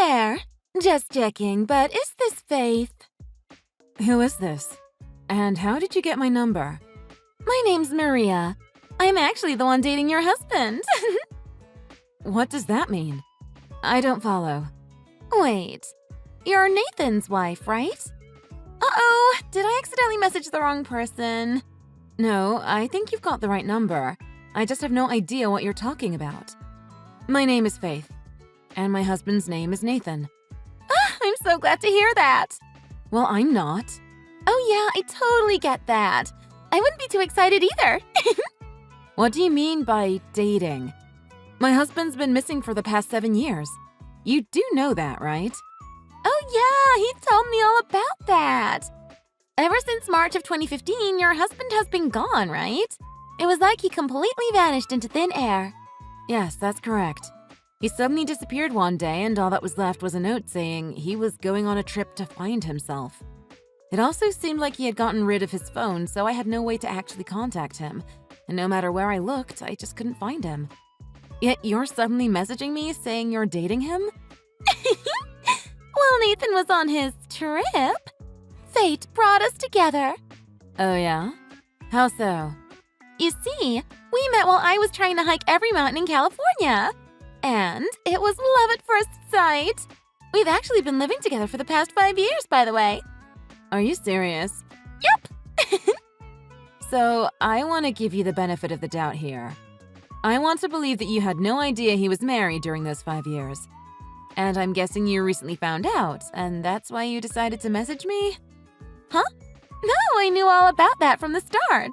there. Just checking, but is this Faith? Who is this? And how did you get my number? My name's Maria. I'm actually the one dating your husband. What does that mean? I don't follow. Wait, you're Nathan's wife, right? Uh-oh, did I accidentally message the wrong person? No, I think you've got the right number. I just have no idea what you're talking about. My name is Faith, and my husband's name is Nathan. I'm so glad to hear that. Well, I'm not. Oh yeah, I totally get that. I wouldn't be too excited either. What do you mean by dating? My husband's been missing for the past 7 years. You do know that, right? Oh yeah, he told me all about that. Ever since March of 2015, your husband has been gone, right? It was like he completely vanished into thin air. Yes, that's correct. He suddenly disappeared one day, and all that was left was a note saying he was going on a trip to find himself. It also seemed like he had gotten rid of his phone, so I had no way to actually contact him. And no matter where I looked, I just couldn't find him. Yet you're suddenly messaging me saying you're dating him? Well, Nathan was on his trip. Fate brought us together. Oh yeah? How so? You see, we met while I was trying to hike every mountain in California. And it was love at first sight. We've actually been living together for the past 5 years, by the way. Are you serious? Yep. So, I want to give you the benefit of the doubt here. I want to believe that you had no idea he was married during those 5 years. And I'm guessing you recently found out, and that's why you decided to message me? Huh? No, I knew all about that from the start.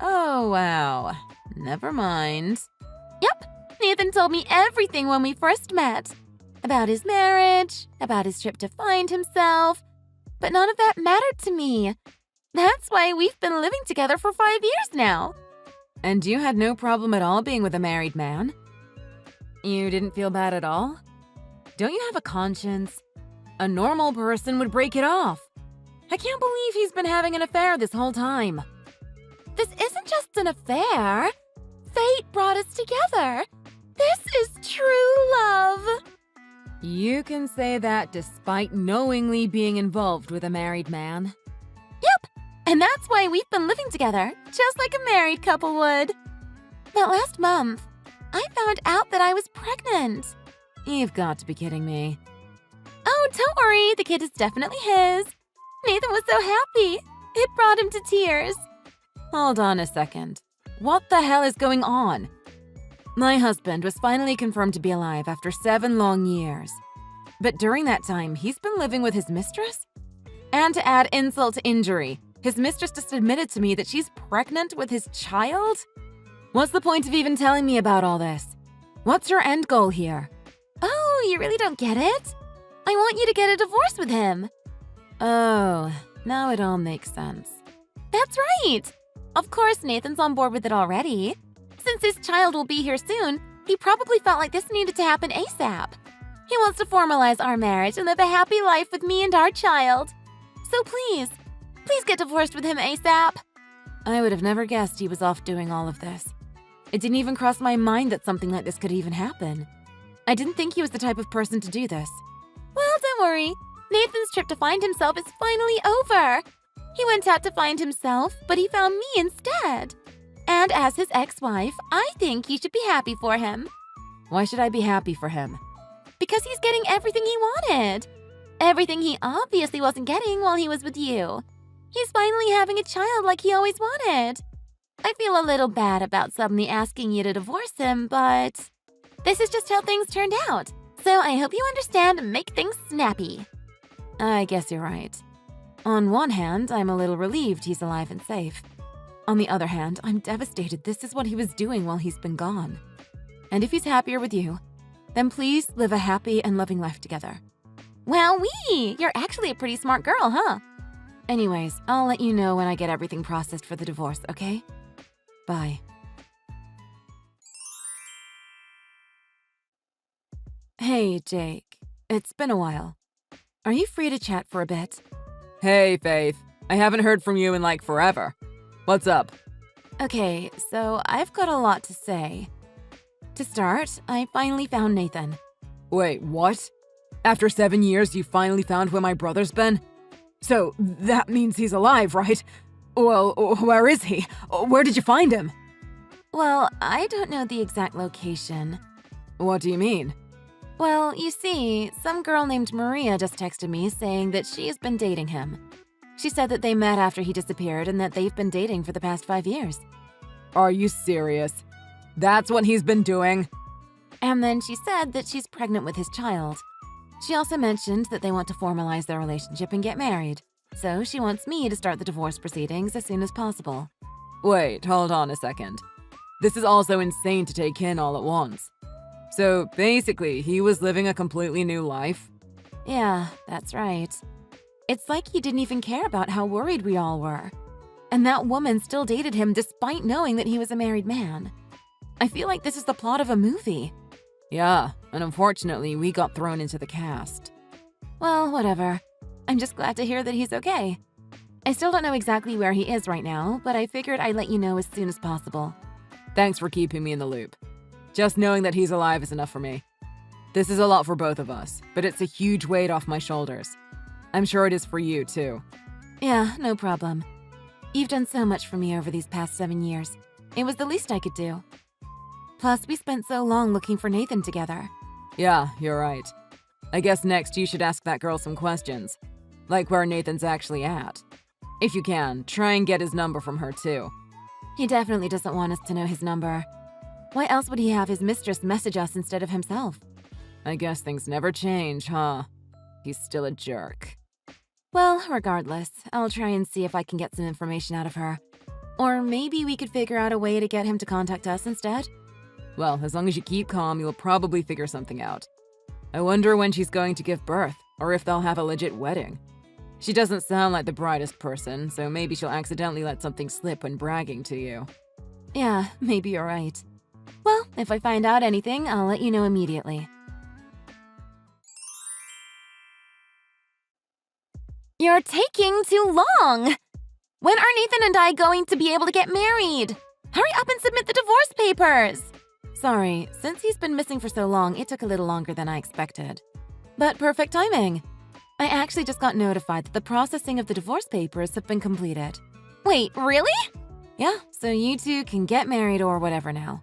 Oh, wow. Never mind. Yep. Nathan told me everything when we first met. About his marriage, about his trip to find himself. But none of that mattered to me. That's why we've been living together for 5 years now. And you had no problem at all being with a married man? You didn't feel bad at all? Don't you have a conscience? A normal person would break it off. I can't believe he's been having an affair this whole time. This isn't just an affair. Fate brought us together. This is true love. You can say that despite knowingly being involved with a married man. Yep, and that's why we've been living together, just like a married couple would. But last month, I found out that I was pregnant. You've got to be kidding me. Oh, don't worry, the kid is definitely his. Nathan was so happy. It brought him to tears. Hold on a second. What the hell is going on? My husband was finally confirmed to be alive after 7 long years. But during that time, he's been living with his mistress? And to add insult to injury, his mistress just admitted to me that she's pregnant with his child? What's the point of even telling me about all this? What's your end goal here? Oh, you really don't get it? I want you to get a divorce with him. Oh, now it all makes sense. That's right. Of course, Nathan's on board with it already. Since his child will be here soon, he probably felt like this needed to happen ASAP. He wants to formalize our marriage and live a happy life with me and our child. So please get divorced with him ASAP. I would have never guessed he was off doing all of this. It didn't even cross my mind that something like this could even happen. I didn't think he was the type of person to do this. Well, don't worry. Nathan's trip to find himself is finally over. He went out to find himself, but he found me instead. And as his ex-wife, I think you should be happy for him. Why should I be happy for him? Because he's getting everything he wanted. Everything he obviously wasn't getting while he was with you. He's finally having a child like he always wanted. I feel a little bad about suddenly asking you to divorce him, but this is just how things turned out. So I hope you understand and make things snappy. I guess you're right. On one hand, I'm a little relieved he's alive and safe. On the other hand, I'm devastated this is what he was doing while he's been gone. And if he's happier with you, then please live a happy and loving life together. Wowee! You're actually a pretty smart girl, huh? Anyways, I'll let you know when I get everything processed for the divorce, okay? Bye. Hey, Jake. It's been a while. Are you free to chat for a bit? Hey, Faith. I haven't heard from you in like forever. What's up? Okay, so I've got a lot to say. To start, I finally found Nathan. Wait, what? After 7 years, you finally found where my brother's been? So, that means he's alive, right? Well, where is he? Where did you find him? Well, I don't know the exact location. What do you mean? Well, you see, some girl named Maria just texted me saying that she's been dating him. She said that they met after he disappeared and that they've been dating for the past 5 years. Are you serious? That's what he's been doing? And then she said that she's pregnant with his child. She also mentioned that they want to formalize their relationship and get married. So she wants me to start the divorce proceedings as soon as possible. Wait, hold on a second. This is also insane to take in all at once. So basically, he was living a completely new life? Yeah, that's right. It's like he didn't even care about how worried we all were. And that woman still dated him despite knowing that he was a married man. I feel like this is the plot of a movie. Yeah, and unfortunately, we got thrown into the cast. Well, whatever. I'm just glad to hear that he's okay. I still don't know exactly where he is right now, but I figured I'd let you know as soon as possible. Thanks for keeping me in the loop. Just knowing that he's alive is enough for me. This is a lot for both of us, but it's a huge weight off my shoulders. I'm sure it is for you, too. Yeah, no problem. You've done so much for me over these past 7 years. It was the least I could do. Plus, we spent so long looking for Nathan together. Yeah, you're right. I guess next you should ask that girl some questions. Like where Nathan's actually at. If you can, try and get his number from her, too. He definitely doesn't want us to know his number. Why else would he have his mistress message us instead of himself? I guess things never change, huh? He's still a jerk. Well, regardless, I'll try and see if I can get some information out of her. Or maybe we could figure out a way to get him to contact us instead. Well, as long as you keep calm, you'll probably figure something out. I wonder when she's going to give birth, or if they'll have a legit wedding. She doesn't sound like the brightest person, so maybe she'll accidentally let something slip when bragging to you. Yeah, maybe you're right. Well, if I find out anything, I'll let you know immediately. You're taking too long! When are Nathan and I going to be able to get married? Hurry up and submit the divorce papers! Sorry, since he's been missing for so long, it took a little longer than I expected. But perfect timing. I actually just got notified that the processing of the divorce papers have been completed. Wait, really? Yeah, so you two can get married or whatever now.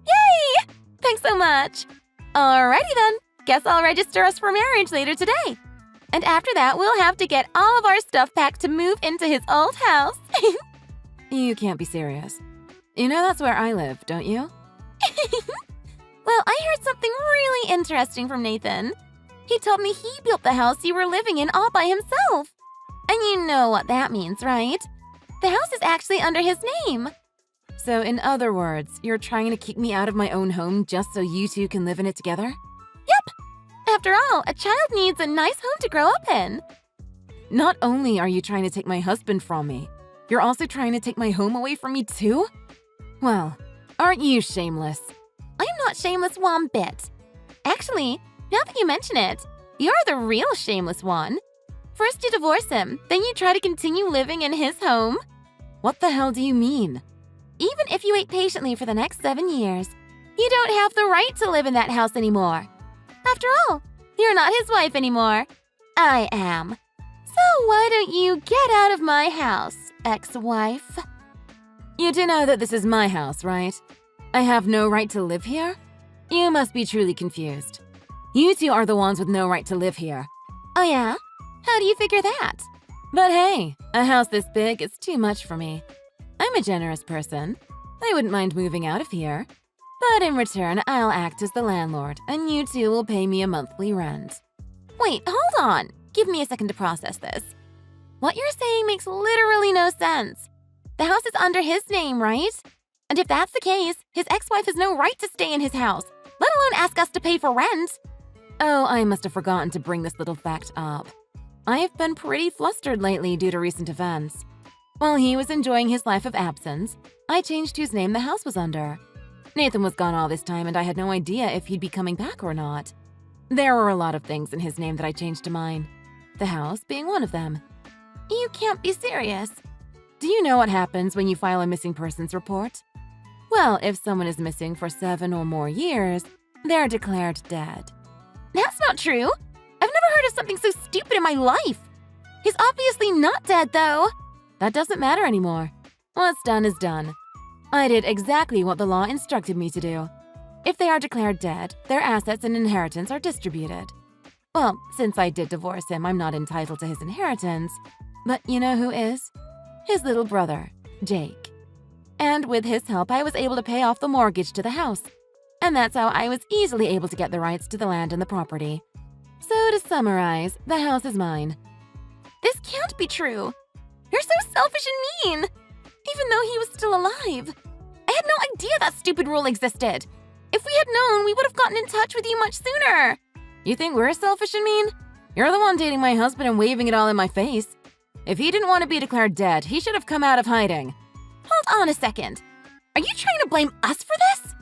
Yay! Thanks so much. Alrighty then. Guess I'll register us for marriage later today. And after that, we'll have to get all of our stuff packed to move into his old house. You can't be serious. You know that's where I live, don't you? Well, I heard something really interesting from Nathan. He told me he built the house you were living in all by himself. And you know what that means, right? The house is actually under his name. So in other words, you're trying to kick me out of my own home just so you two can live in it together? Yep. After all, a child needs a nice home to grow up in. Not only are you trying to take my husband from me, you're also trying to take my home away from me too? Well, aren't you shameless? I'm not shameless one bit. Actually, now that you mention it, you're the real shameless one. First you divorce him, then you try to continue living in his home. What the hell do you mean? Even if you wait patiently for the next 7 years, you don't have the right to live in that house anymore. After all, you're not his wife anymore. I am. So why don't you get out of my house, ex-wife? You do know that this is my house, right? I have no right to live here? You must be truly confused. You two are the ones with no right to live here. Oh yeah? How do you figure that? But hey, a house this big is too much for me. I'm a generous person. I wouldn't mind moving out of here. But in return, I'll act as the landlord, and you two will pay me a monthly rent. Wait, hold on. Give me a second to process this. What you're saying makes literally no sense. The house is under his name, right? And if that's the case, his ex-wife has no right to stay in his house, let alone ask us to pay for rent. Oh, I must have forgotten to bring this little fact up. I've been pretty flustered lately due to recent events. While he was enjoying his life of absence, I changed whose name the house was under. Nathan was gone all this time and I had no idea if he'd be coming back or not. There were a lot of things in his name that I changed to mine. The house being one of them. You can't be serious. Do you know what happens when you file a missing persons report? Well, if someone is missing for 7 or more years, they're declared dead. That's not true. I've never heard of something so stupid in my life. He's obviously not dead, though. That doesn't matter anymore. What's done is done. I did exactly what the law instructed me to do. If they are declared dead, their assets and inheritance are distributed. Well, since I did divorce him, I'm not entitled to his inheritance. But you know who is? His little brother, Jake. And with his help, I was able to pay off the mortgage to the house. And that's how I was easily able to get the rights to the land and the property. So to summarize, the house is mine. This can't be true. You're so selfish and mean. Even though he was still alive. I had no idea that stupid rule existed. If we had known, we would have gotten in touch with you much sooner. You think we're selfish and mean? You're the one dating my husband and waving it all in my face. If he didn't want to be declared dead, he should have come out of hiding. Hold on a second. Are you trying to blame us for this?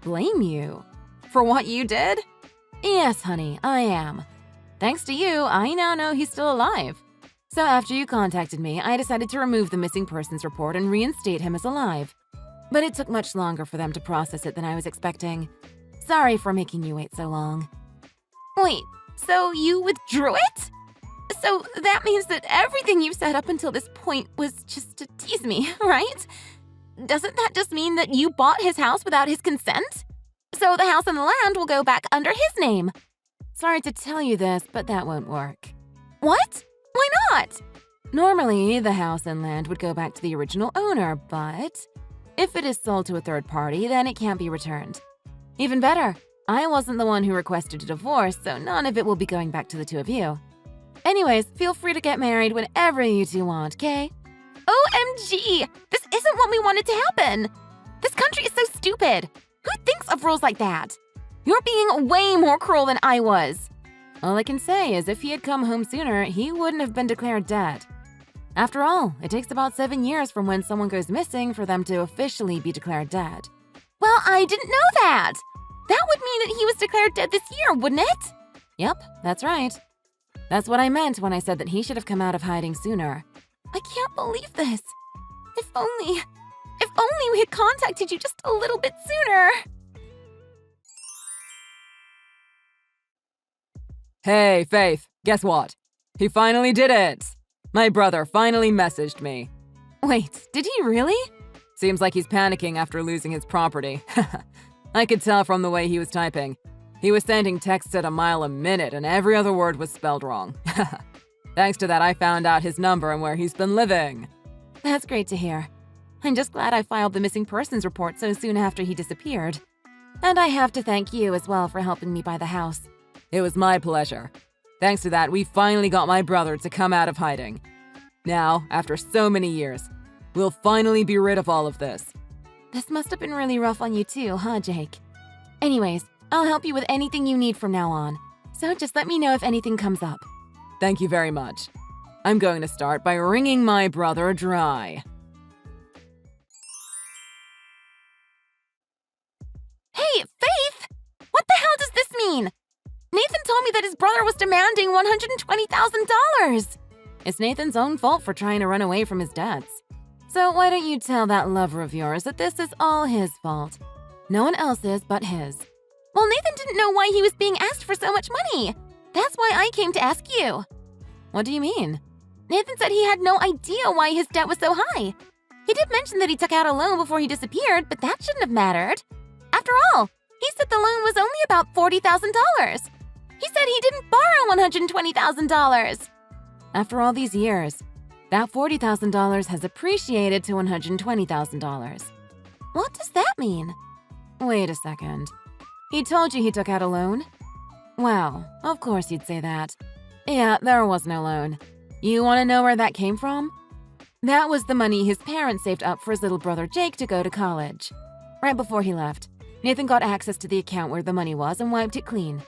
Blame you? For what you did? Yes, honey, I am. Thanks to you, I now know he's still alive. So after you contacted me, I decided to remove the missing persons report and reinstate him as alive. But it took much longer for them to process it than I was expecting. Sorry for making you wait so long. Wait, so you withdrew it? So that means that everything you've said up until this point was just to tease me, right? Doesn't that just mean that you bought his house without his consent? So the house and the land will go back under his name. Sorry to tell you this, but that won't work. What? Why not? Normally, the house and land would go back to the original owner, but if it is sold to a third party, then it can't be returned. Even better, I wasn't the one who requested a divorce, so none of it will be going back to the two of you. Anyways, feel free to get married whenever you two want, okay? OMG! This isn't what we wanted to happen! This country is so stupid! Who thinks of rules like that? You're being way more cruel than I was. All I can say is if he had come home sooner, he wouldn't have been declared dead. After all, it takes about 7 years from when someone goes missing for them to officially be declared dead. Well, I didn't know that! That would mean that he was declared dead this year, wouldn't it? Yep, that's right. That's what I meant when I said that he should have come out of hiding sooner. I can't believe this. If only we had contacted you just a little bit sooner. Hey, Faith, guess what? He finally did it! My brother finally messaged me. Wait, did he really? Seems like he's panicking after losing his property. I could tell from the way he was typing. He was sending texts at a mile a minute and every other word was spelled wrong. Thanks to that, I found out his number and where he's been living. That's great to hear. I'm just glad I filed the missing persons report so soon after he disappeared. And I have to thank you as well for helping me buy the house. It was my pleasure. Thanks to that, we finally got my brother to come out of hiding. Now, after so many years, we'll finally be rid of all of this. This must have been really rough on you too, huh, Jake? Anyways, I'll help you with anything you need from now on. So just let me know if anything comes up. Thank you very much. I'm going to start by wringing my brother dry. Hey, Faith! What the hell does this mean? Nathan told me that his brother was demanding $120,000. It's Nathan's own fault for trying to run away from his debts. So why don't you tell that lover of yours that this is all his fault? No one else's but his. Well, Nathan didn't know why he was being asked for so much money. That's why I came to ask you. What do you mean? Nathan said he had no idea why his debt was so high. He did mention that he took out a loan before he disappeared, but that shouldn't have mattered. After all, he said the loan was only about $40,000. He said he didn't borrow $120,000. After all these years, that $40,000 has appreciated to $120,000. What does that mean? Wait a second. He told you he took out a loan? Wow, of course you'd say that. Yeah, there was no loan. You want to know where that came from? That was the money his parents saved up for his little brother Jake to go to college. Right before he left, Nathan got access to the account where the money was and wiped it clean.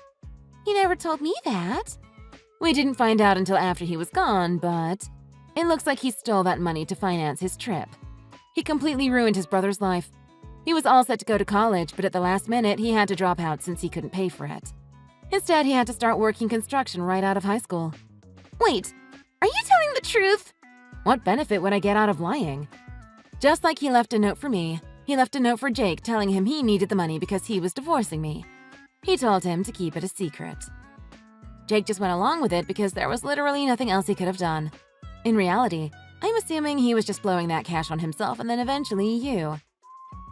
He never told me that. We didn't find out until after he was gone, but it looks like he stole that money to finance his trip. He completely ruined his brother's life. He was all set to go to college, but at the last minute, he had to drop out since he couldn't pay for it. Instead, he had to start working construction right out of high school. Wait, are you telling the truth? What benefit would I get out of lying? Just like he left a note for me, he left a note for Jake telling him he needed the money because he was divorcing me. He told him to keep it a secret. Jake just went along with it because there was literally nothing else he could have done. In reality, I'm assuming he was just blowing that cash on himself and then eventually you.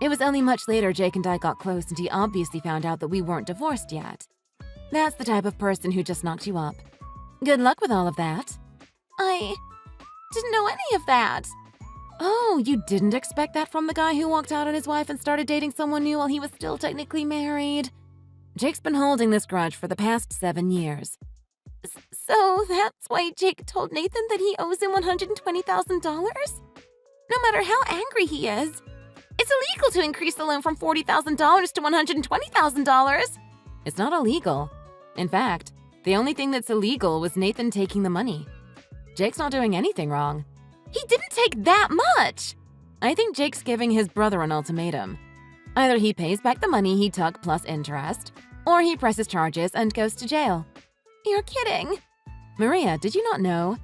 It was only much later Jake and I got close and he obviously found out that we weren't divorced yet. That's the type of person who just knocked you up. Good luck with all of that. I didn't know any of that. Oh, you didn't expect that from the guy who walked out on his wife and started dating someone new while he was still technically married? Jake's been holding this grudge for the past 7 years. So that's why Jake told Nathan that he owes him $120,000? No matter how angry he is, it's illegal to increase the loan from $40,000 to $120,000. It's not illegal. In fact, the only thing that's illegal was Nathan taking the money. Jake's not doing anything wrong. He didn't take that much. I think Jake's giving his brother an ultimatum. Either he pays back the money he took plus interest, or he presses charges and goes to jail. You're kidding. Maria, did you not know?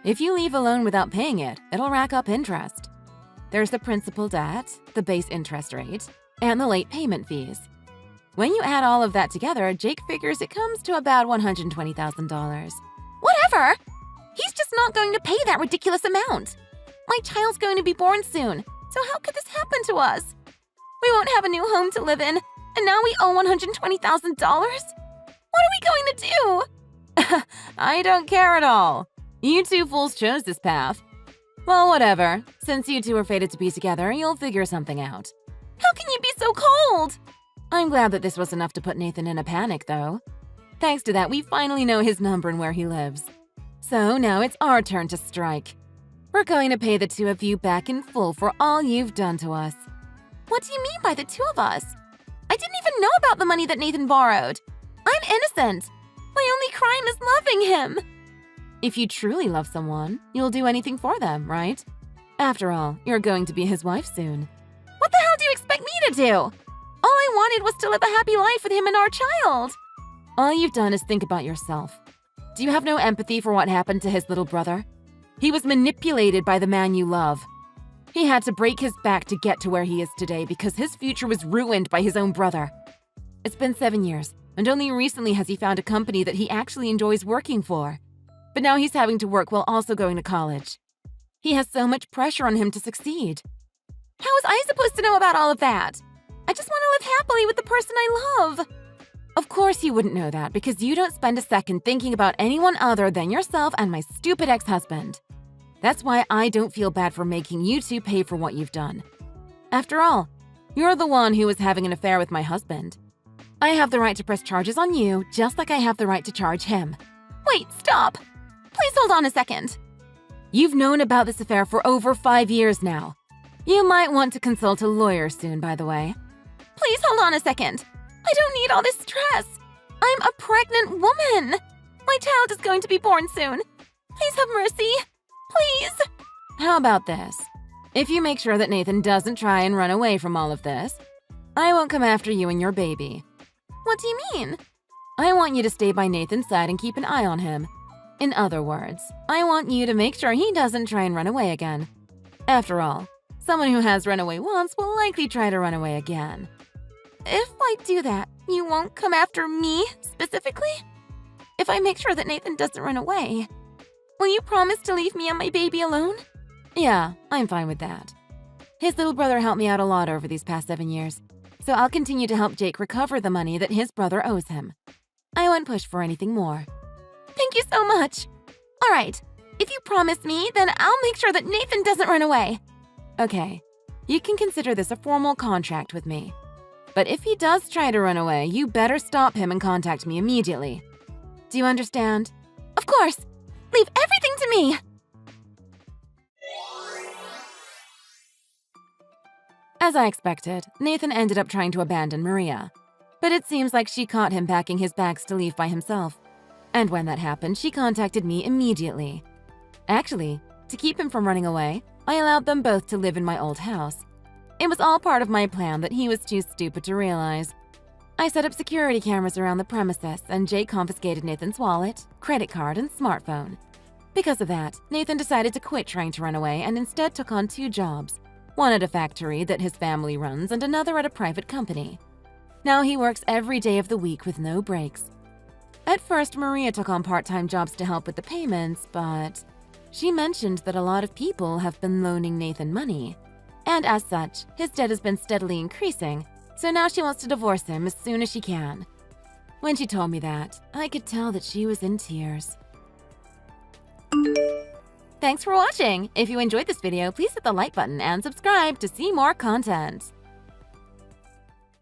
If you leave a loan without paying it, it'll rack up interest. There's the principal debt, the base interest rate, and the late payment fees. When you add all of that together, Jake figures it comes to about $120,000. Whatever! He's just not going to pay that ridiculous amount. My child's going to be born soon, so how could this happen to us? We won't have a new home to live in, and now we owe $120,000? What are we going to do? I don't care at all. You two fools chose this path. Well, whatever. Since you two are fated to be together, you'll figure something out. How can you be so cold? I'm glad that this was enough to put Nathan in a panic, though. Thanks to that, we finally know his number and where he lives. So now it's our turn to strike. We're going to pay the two of you back in full for all you've done to us. What do you mean by the two of us? I didn't even know about the money that Nathan borrowed. I'm innocent. My only crime is loving him. If you truly love someone, you'll do anything for them, right? After all, you're going to be his wife soon. What the hell do you expect me to do? All I wanted was to live a happy life with him and our child. All you've done is think about yourself. Do you have no empathy for what happened to his little brother? He was manipulated by the man you love. He had to break his back to get to where he is today because his future was ruined by his own brother. It's been 7 years, and only recently has he found a company that he actually enjoys working for. But now he's having to work while also going to college. He has so much pressure on him to succeed. How was I supposed to know about all of that? I just want to live happily with the person I love. Of course you wouldn't know that because you don't spend a second thinking about anyone other than yourself and my stupid ex-husband. That's why I don't feel bad for making you two pay for what you've done. After all, you're the one who was having an affair with my husband. I have the right to press charges on you, just like I have the right to charge him. Wait, stop. Please hold on a second. You've known about this affair for over 5 years now. You might want to consult a lawyer soon, by the way. Please hold on a second. I don't need all this stress. I'm a pregnant woman. My child is going to be born soon. Please have mercy. Please. How about this? If you make sure that Nathan doesn't try and run away from all of this, I won't come after you and your baby. What do you mean? I want you to stay by Nathan's side and keep an eye on him. In other words, I want you to make sure he doesn't try and run away again. After all, someone who has run away once will likely try to run away again. If I do that, you won't come after me, specifically? If I make sure that Nathan doesn't run away, will you promise to leave me and my baby alone? Yeah, I'm fine with that. His little brother helped me out a lot over these past 7 years, so I'll continue to help Jake recover the money that his brother owes him. I won't push for anything more. Thank you so much. All right, if you promise me, then I'll make sure that Nathan doesn't run away. Okay, you can consider this a formal contract with me. But if he does try to run away, you better stop him and contact me immediately. Do you understand? Of course. Leave everything to me. As I expected, Nathan ended up trying to abandon Maria. But it seems like she caught him packing his bags to leave by himself. And when that happened, she contacted me immediately. Actually, to keep him from running away, I allowed them both to live in my old house. It was all part of my plan that he was too stupid to realize. I set up security cameras around the premises, and Jake confiscated Nathan's wallet, credit card, and smartphone. Because of that, Nathan decided to quit trying to run away and instead took on 2 jobs, one at a factory that his family runs and another at a private company. Now he works every day of the week with no breaks. At first, Maria took on part-time jobs to help with the payments, but she mentioned that a lot of people have been loaning Nathan money. And as such, his debt has been steadily increasing, so now she wants to divorce him as soon as she can. When she told me that, I could tell that she was in tears. Thanks for watching! If you enjoyed this video, please hit the like button and subscribe to see more content.